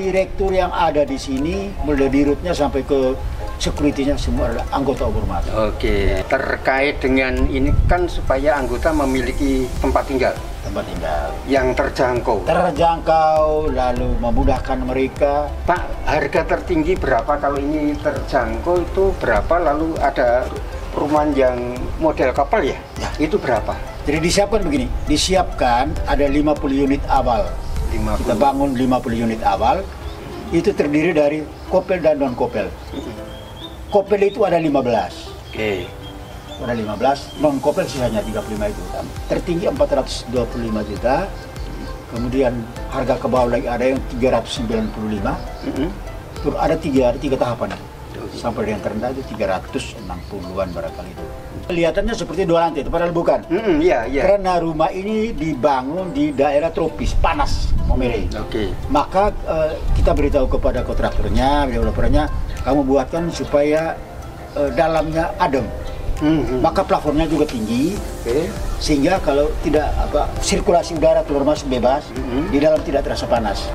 direktur yang ada di sini, mulai dirutnya sampai ke security-nya semua adalah anggota Ormas. Oke, terkait dengan ini kan supaya anggota memiliki tempat tinggal yang terjangkau. Lalu memudahkan mereka. Pak, harga tertinggi berapa kalau ini terjangkau itu berapa? Lalu ada perumahan yang model kapal ya? Itu berapa? Jadi disiapkan ada 50 unit awal. 50. Kita bangun 50 unit awal. Itu terdiri dari kopel dan non kopel. Kopel itu ada 15. Oke. Ada 15, non kopel sisanya 35 itu. Tertinggi 425 juta. Kemudian harga ke bawah lagi ada yang 395. Terus ada tiga tahapan. Sampai yang terendah itu 360-an barangkali itu. Kelihatannya seperti 2 lantai, itu padahal bukan. Iya. Karena rumah ini dibangun di daerah tropis, panas, Maumere. Oke. Maka kita beritahu kepada kontraktornya, developernya, kamu buatkan supaya dalamnya adem. Maka plafonnya juga tinggi, sehingga kalau tidak sirkulasi udara keluar masuk bebas, di dalam tidak terasa panas.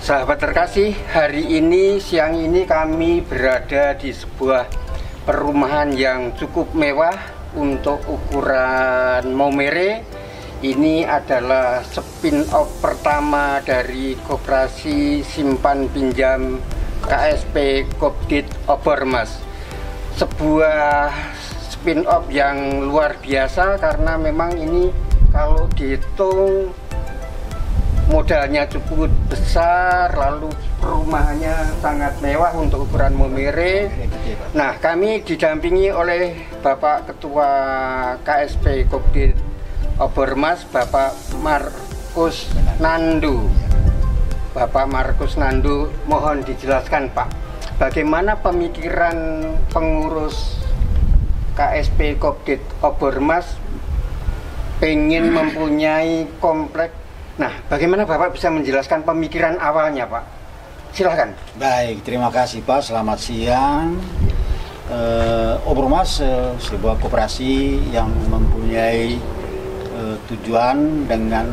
Sahabat terkasih, hari ini siang ini kami berada di sebuah perumahan yang cukup mewah untuk ukuran Maumere. Ini adalah spin-off pertama dari Koperasi Simpan Pinjam KSP Kopdit Obermas. Sebuah spin-off yang luar biasa karena memang ini kalau dihitung modalnya cukup besar, lalu perumahannya sangat mewah untuk ukuran Maumere. Nah, kami didampingi oleh Bapak Ketua KSP Kopdit Obermas, Bapak Markus Nandu. Bapak Markus Nandu, mohon dijelaskan Pak, bagaimana pemikiran pengurus KSP Kopdit Obermas pengen mempunyai kompleks. Nah, bagaimana Bapak bisa menjelaskan pemikiran awalnya, Pak? Silahkan. Baik, terima kasih Pak. Selamat siang. Obermas sebuah koperasi yang mempunyai tujuan dengan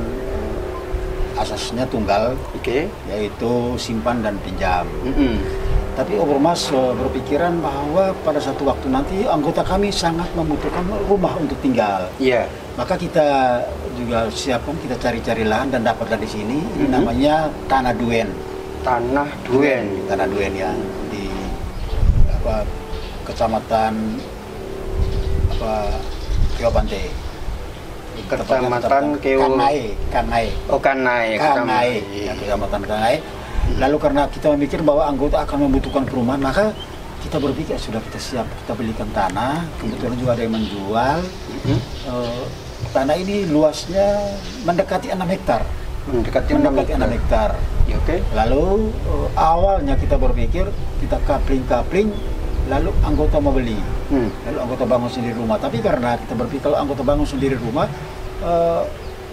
asasnya tunggal, yaitu simpan dan pinjam. Tapi Obermas berpikiran bahwa pada satu waktu nanti anggota kami sangat membutuhkan rumah untuk tinggal. Maka kita juga siapkan, kita cari-cari lahan dan dapatlah di sini. Ini namanya Tanah Duen. Tanah Duen ya, di kecamatan Keopante. Kecamatan Kanai. Oh, Kanai. Ya, Kecamatan Kanai. Lalu karena kita memikir bahwa anggota akan membutuhkan perumahan, maka kita berpikir sudah kita siap, kita belikan tanah. Kebetulan juga ada yang menjual. Tanah ini luasnya mendekati 6 hektar. Mendekati 6 hektar. Lalu awalnya kita berpikir kita kapling, lalu anggota mau beli. Lalu anggota bangun sendiri rumah. Tapi karena kita berpikir kalau anggota bangun sendiri rumah,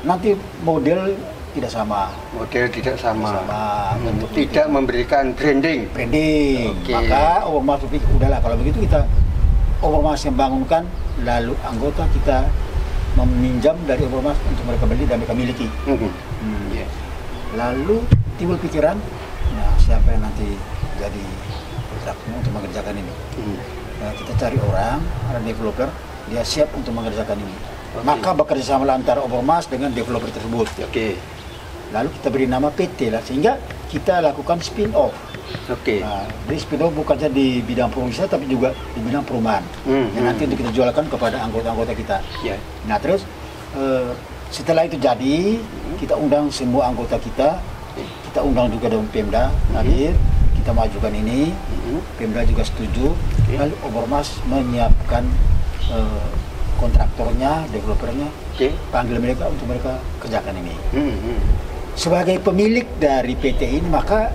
nanti model tidak sama. Tidak memberikan branding. Maka Obermas berpikir, udahlah kalau begitu kita Obermas yang bangunkan, lalu anggota kita meminjam dari Obermas untuk mereka beli dan mereka miliki. Lalu timbul pikiran, nah siapa yang nanti jadi kontraktor untuk mengerjakan ini? Nah, kita cari orang, ada developer, dia siap untuk mengerjakan ini. Maka bekerja sama antara Obermas dengan developer tersebut. Lalu kita beri nama PT lah, sehingga kita lakukan spin-off. Nah, jadi spin-off bukan saja di bidang pengungsian, tapi juga di bidang perumahan. Yang nanti untuk kita jualkan kepada anggota-anggota kita. Nah terus setelah itu jadi, kita undang semua anggota kita undang juga dengan Pemda hadir, kita kita majukan ini, Pemda juga setuju, lalu Obormas menyiapkan kontraktornya, developernya, panggil mereka untuk mereka kerjakan ini. Sebagai pemilik dari PT ini, maka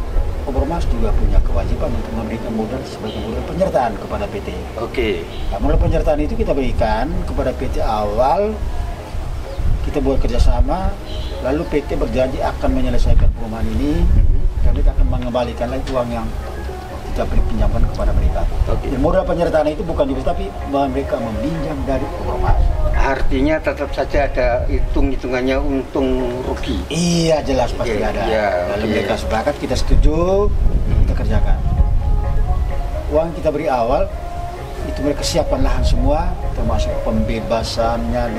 Obormas juga punya kewajiban untuk memberikan modal sebagai modal penyertaan kepada PT. Nah, modal penyertaan itu kita berikan kepada PT awal, kita buat kerjasama, lalu PT berjanji akan menyelesaikan perumahan ini, dan kita akan mengembalikan lagi uang yang kita beri pinjaman kepada mereka. Dan modal penyertaan itu bukan juga, tapi mereka meminjam dari Obormas. Artinya tetap saja ada hitung-hitungannya untung rugi. Iya, jelas pasti ada. Lalu mereka sepakat, kita setuju, kita kerjakan. Uang kita beri awal, itu mereka siapkan lahan semua, termasuk pembebasannya,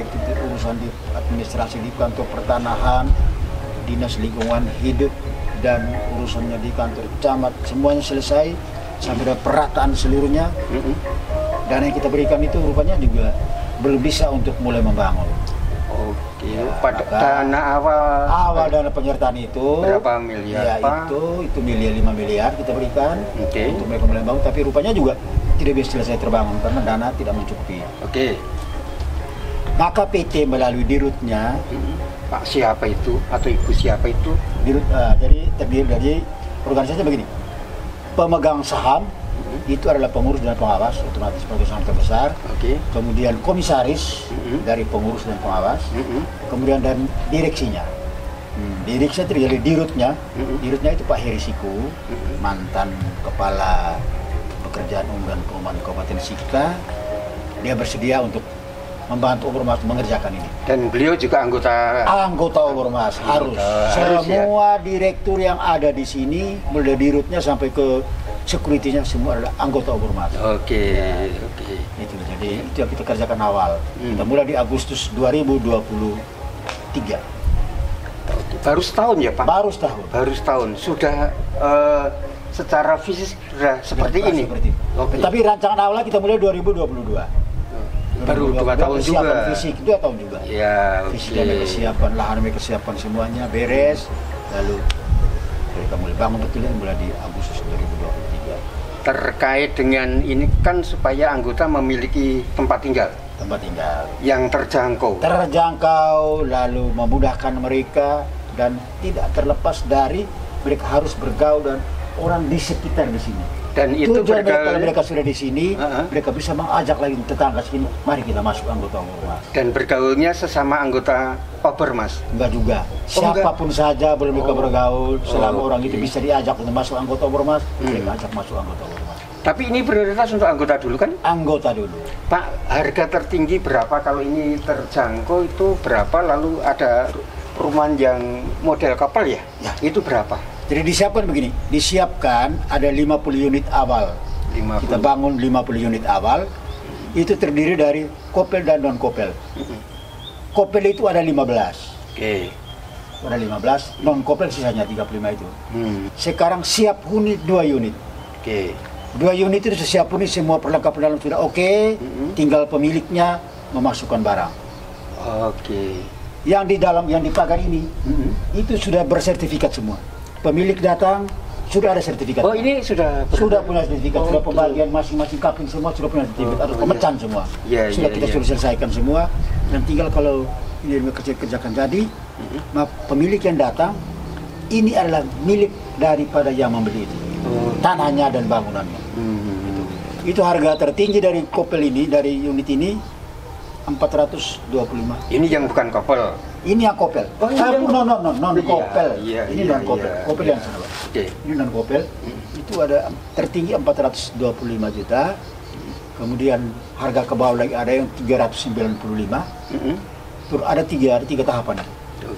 urusan di administrasi di kantor pertanahan, dinas lingkungan hidup, dan urusannya di kantor camat, semuanya selesai sampai ada perataan seluruhnya. Dana yang kita berikan itu rupanya juga belum bisa untuk mulai membangun. Ya, pada dana awal dana penyertaan itu berapa miliar? Ya, itu 5 miliar kita berikan untuk mereka mulai membangun, tapi rupanya juga tidak bisa selesai terbangun karena dana tidak mencukupi. Maka PT melalui dirutnya, Pak siapa itu atau Ibu siapa itu? Dirut, jadi terdiri dari organisasi begini. Pemegang saham itu adalah pengurus dan pengawas, otomatis sebagai saham terbesar. Kemudian komisaris dari pengurus dan pengawas. Kemudian dan direksinya. Direksinya terdiri dari dirutnya. Dirutnya itu Pak Heri Siku, mantan kepala pekerjaan umum dan perumahan Kabupaten Sika. Dia bersedia untuk membantu Obormas mengerjakan ini. Dan beliau juga anggota Obormas, harus. Semua direktur yang ada di sini, mulai dirutnya sampai ke security-nya semua adalah anggota Obormas. Itu jadi itu yang kita kerjakan awal. Kita mulai di Agustus 2023. Baru setahun ya Pak? Baru setahun. Sudah secara fisik sudah seperti ini. Tapi rancangan awalnya kita mulai 2022. Baru 2 tahun juga. Fisik 2 tahun juga. Fisik ada kesiapan, lahan mereka kesiapan semuanya beres. Lalu mereka mulai bangun betulnya mulai di Agustus 2023. Terkait dengan ini kan supaya anggota memiliki tempat tinggal yang terjangkau, lalu memudahkan mereka dan tidak terlepas dari mereka harus bergaul dan orang di sekitar di sini. Dan itu kalau mereka sudah di sini, mereka bisa mengajak lagi tetangga sini, mari kita masuk anggota Obormas. Dan bergaulnya sesama anggota Obormas? Enggak juga, siapapun saja boleh mereka bergaul, selama orang itu bisa diajak untuk masuk anggota Obormas, mereka ajak masuk anggota Obormas. Tapi ini prioritas untuk anggota dulu kan? Anggota dulu. Pak, harga tertinggi berapa kalau ini terjangkau itu berapa? Lalu ada perumahan yang model kapal ya? Itu berapa? Jadi disiapkan begini, ada 50 unit awal. Kita bangun 50 unit awal, itu terdiri dari kopel dan non-kopel. Kopel itu ada 15. Ada 15, non-kopel sisanya 35 itu. Sekarang siap huni 2 unit. 2 unit itu siap huni, semua perlengkapan dalam sudah tinggal pemiliknya memasukkan barang. Yang di dalam, yang di pagar ini, itu sudah bersertifikat semua. Pemilik datang, sudah ada sertifikat. Ini sudah punya sertifikat, sudah pembagian masing-masing kapling semua sudah punya sertifikat, atau pemecahan semua. Sudah selesaikan semua, dan tinggal kalau ini kerjakan jadi, pemilik yang datang, ini adalah milik daripada yang membeli itu. Tanahnya dan bangunannya. Itu harga tertinggi dari kopel ini, dari unit ini, 425. Ini yang bukan kopel. Ini yang kopel. Non kopel. Ini non kopel. Kopel yang sana. Ini non kopel. Itu ada tertinggi 425 juta. Kemudian harga ke bawah lagi ada yang 395. Terus ada tiga tahapan.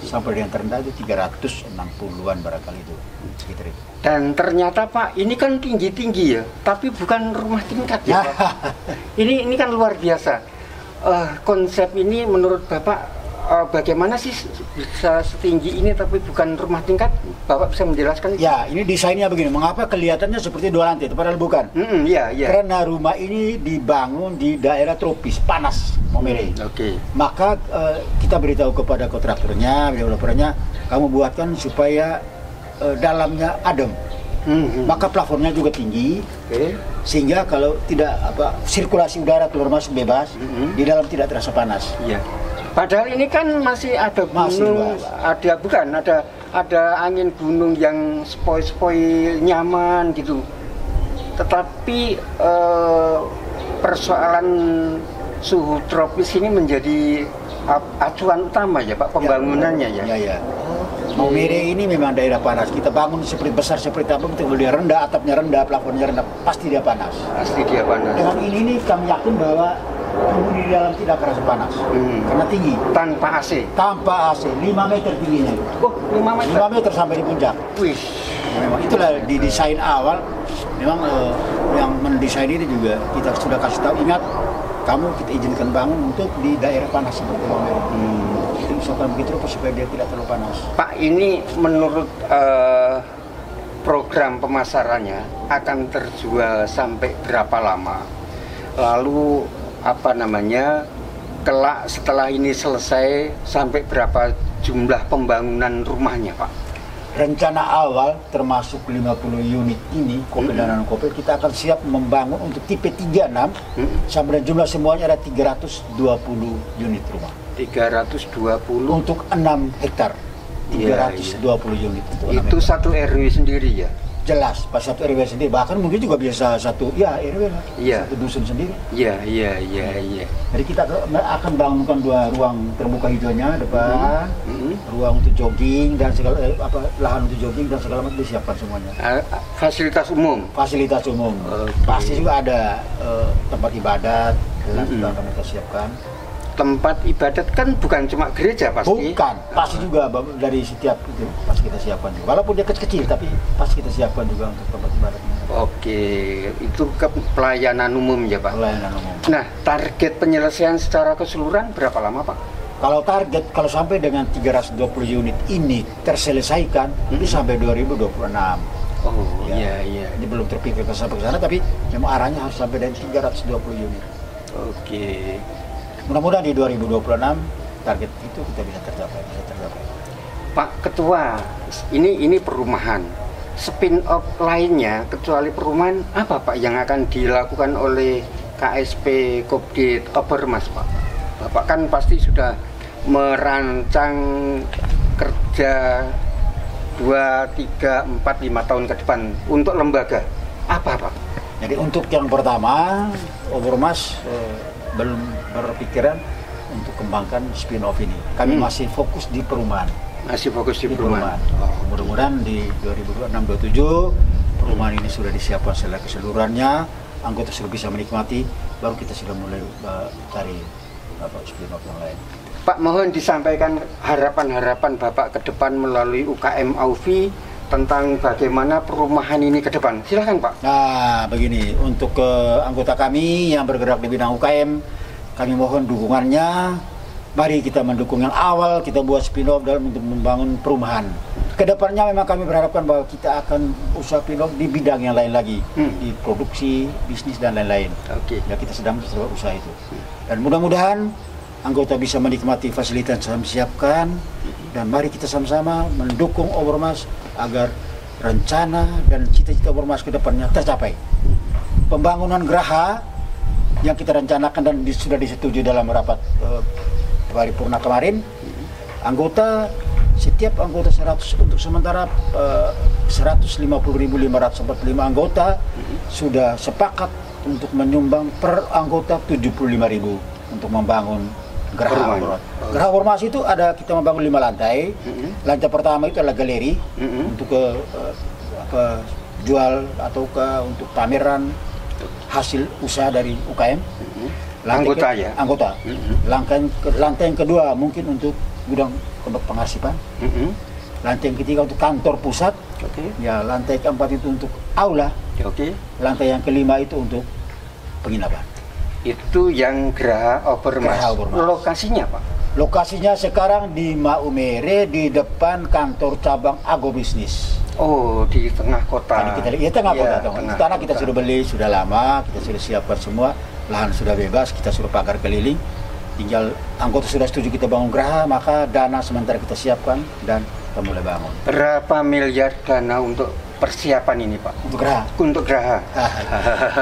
Sampai yang terendah itu 360-an barangkali itu. Sekitar itu. Dan ternyata Pak, ini kan tinggi-tinggi ya, tapi bukan rumah tingkat ya Pak. Ini kan luar biasa. Konsep ini menurut Bapak bagaimana sih bisa setinggi ini tapi bukan rumah tingkat? Bapak bisa menjelaskan? Ya, ini desainnya begini. Mengapa kelihatannya seperti 2 lantai, padahal bukan? Karena rumah ini dibangun di daerah tropis, panas, Momere. Maka kita beritahu kepada kontraktornya, developernya, kamu buatkan supaya dalamnya adem. Maka plafonnya juga tinggi, sehingga kalau tidak sirkulasi udara keluar masuk bebas, di dalam tidak terasa panas. Iya. Padahal ini kan masih ada gunung, ada angin gunung yang sepoi-sepoi nyaman gitu. Tetapi persoalan suhu tropis ini menjadi acuan utama ya Pak, pembangunannya ya. Ya. Maumere ini memang daerah panas. Kita bangun seperti besar seperti apa, betul dia rendah, atapnya rendah, plafonnya rendah, pasti dia panas. Pasti dia panas. Dengan ini kami yakin bahwa penghuni di dalam tidak kerasa panas, karena tinggi. Tanpa AC. Tanpa AC, 5 meter tingginya. Oh, 5 meter. 5 meter sampai di puncak. Wih. Memang itulah di desain awal. Memang yang mendesain ini juga kita sudah kasih tahu, ingat kamu kita izinkan bangun untuk di daerah panas seperti Maumere. Itu misalkan begitu supaya dia tidak terlalu panas. Pak, ini menurut program pemasarannya akan terjual sampai berapa lama? Lalu kelak setelah ini selesai sampai berapa jumlah pembangunan rumahnya Pak? Rencana awal termasuk 50 unit ini, Kopel dan non-Kopel, kita akan siap membangun untuk tipe 36 sampai jumlah semuanya ada 320 unit rumah. 320 untuk 6 hektar. 320 unit untuk itu 6 satu RW sendiri ya? Jelas, pas satu RW sendiri, bahkan mungkin juga biasa satu RW lah, satu dusun sendiri. Iya. Jadi kita akan bangunkan 2 ruang terbuka hijaunya depan, ruang untuk jogging dan segala lahan untuk jogging dan segala macam disiapkan semuanya. Fasilitas umum. Fasilitas umum. Pasti juga ada tempat ibadat yang juga akan kita siapkan. Tempat ibadat kan bukan cuma gereja pasti. Bukan, pasti juga dari setiap itu pasti kita siapkan juga. Walaupun dia kecil tapi pasti kita siapkan juga untuk tempat ibadat. Oke, itu ke pelayanan umum ya Pak. Pelayanan umum. Nah, target penyelesaian secara keseluruhan berapa lama Pak? Kalau sampai dengan 320 unit ini terselesaikan, ini sampai 2026. Oh iya. Ini belum terpikir sampai ke sana, tapi memang arahnya harus sampai dengan 320 unit. Oke. Mudah-mudahan di 2026 target itu kita bisa tercapai. Pak Ketua, ini perumahan. Spin-off lainnya kecuali perumahan apa Pak yang akan dilakukan oleh KSP Kopdit Obermas Pak? Bapak kan pasti sudah merancang kerja 2, 3, 4, 5 tahun ke depan untuk lembaga. Apa Pak? Jadi untuk yang pertama, Obermas belum berpikiran untuk kembangkan spin-off ini. Kami masih fokus di perumahan. Masih fokus di perumahan. Mudah-mudahan di 2026-2027 perumahan ini sudah disiapkan secara keseluruhannya, anggota sudah bisa menikmati, baru kita sudah mulai cari spin-off yang lain. Pak, mohon disampaikan harapan-harapan Bapak ke depan melalui UKM Aufi tentang bagaimana perumahan ini ke depan. Silakan Pak. Nah, begini, untuk anggota kami yang bergerak di bidang UKM, kami mohon dukungannya. Mari kita mendukung yang awal, kita buat spin-off dalam untuk membangun perumahan. Kedepannya memang kami berharapkan bahwa kita akan usaha spin-off di bidang yang lain lagi, di produksi, bisnis dan lain-lain. Oke. Ya, kita sedang usaha itu. Dan mudah-mudahan anggota bisa menikmati fasilitas yang kami siapkan, dan mari kita sama-sama mendukung Obermas agar rencana dan cita-cita Obermas ke depannya tercapai. Pembangunan geraha yang kita rencanakan dan sudah disetujui dalam rapat paripurna kemarin, setiap anggota 100 untuk sementara 150.545 anggota sudah sepakat untuk menyumbang per anggota 75.000 untuk membangun geraha Obermas. Geraha Obermas itu kita membangun 5 lantai. Lantai pertama itu adalah galeri untuk jual atau untuk pameran hasil usaha dari UKM. Anggota. Lantai yang kedua mungkin untuk gudang pengarsipan. Lantai yang ketiga untuk kantor pusat. Ya, lantai keempat itu untuk aula. Lantai yang kelima itu untuk penginapan. Itu yang Geraha Obermas. Lokasinya Pak? Lokasinya sekarang di Maumere, di depan kantor cabang Agrobisnis. Oh, di tengah kota. Tengah kota. Tanah kita sudah beli, sudah lama, kita sudah siapkan semua. Lahan sudah bebas, kita suruh pagar keliling. Tinggal anggota sudah setuju kita bangun geraha, maka dana sementara kita siapkan dan kita mulai bangun. Berapa miliar dana untuk persiapan ini Pak? Untuk geraha. Untuk geraha.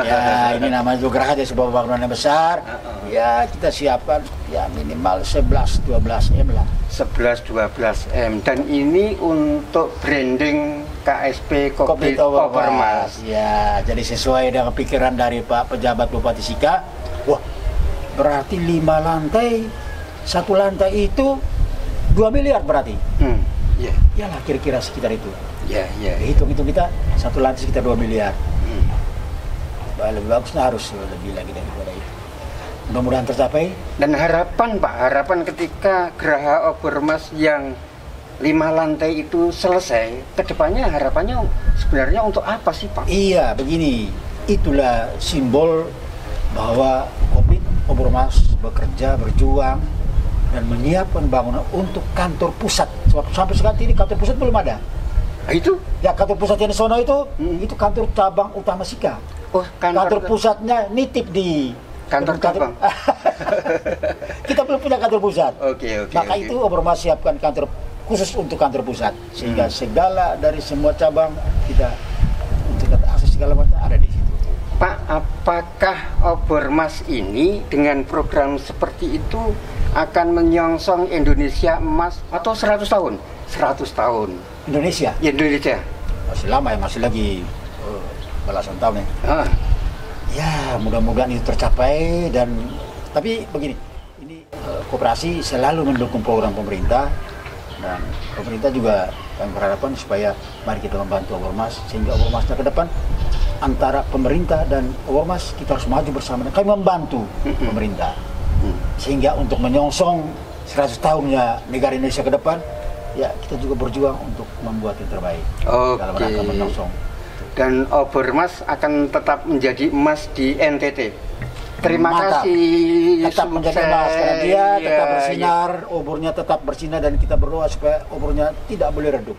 Ya ini namanya juga geraha dari sebuah bangunan yang besar. Ya kita siapkan ya minimal 11-12 M lah. 11-12 M. Dan ini untuk branding KSP Kopit Overmast. Ya jadi sesuai dengan pikiran dari Pak Pejabat Bupati Sika. Wah berarti 5 lantai, 1 lantai itu 2 miliar berarti. Ya. Ya lah kira-kira sekitar itu. Ya. Hitung-hitung kita 1 lantai sekitar 2 miliar. Lebih bagusnya harus lebih lagi daripada itu. Mudah-mudahan tercapai. Dan harapan Pak, harapan ketika geraha Overmast yang 5 lantai itu selesai, kedepannya harapannya sebenarnya untuk apa sih Pak? Iya begini, itulah simbol bahwa Kopit Overmast bekerja, berjuang dan menyiapkan bangunan untuk kantor pusat. Sebab sampai sekarang ini kantor pusat belum ada. Itu? Ya kantor pusat yang di sono itu kantor cabang utama Sika. Oh, kantor pusatnya nitip di kantor cabang. Kita belum punya kantor pusat. Oke. Maka itu Overmast siapkan kantor khusus untuk kantor pusat sehingga segala dari semua cabang kita untuk akses segala macam ada di situ. Pak, apakah Overmast ini dengan program seperti itu akan menyongsong Indonesia emas atau 100 tahun? 100 tahun. Indonesia? Indonesia. Masih lama ya, masih lagi belasan tahun ya. Ya, mudah-mudahan itu tercapai dan tapi begini, ini koperasi selalu mendukung program pemerintah dan pemerintah juga kami berharapan supaya mari kita membantu Overmast sehingga Overmastnya ke depan antara pemerintah dan Overmast kita harus maju bersama dan kami membantu pemerintah sehingga untuk menyongsong 100 tahunnya negara Indonesia ke depan ya kita juga berjuang untuk membuat yang terbaik dalam rangka menyongsong. Dan Overmast akan tetap menjadi emas di NTT. Terima kasih. Tetap menjadi emas karena dia tetap bersinar, obornya tetap bersinar dan kita berdoa supaya obornya tidak boleh redup.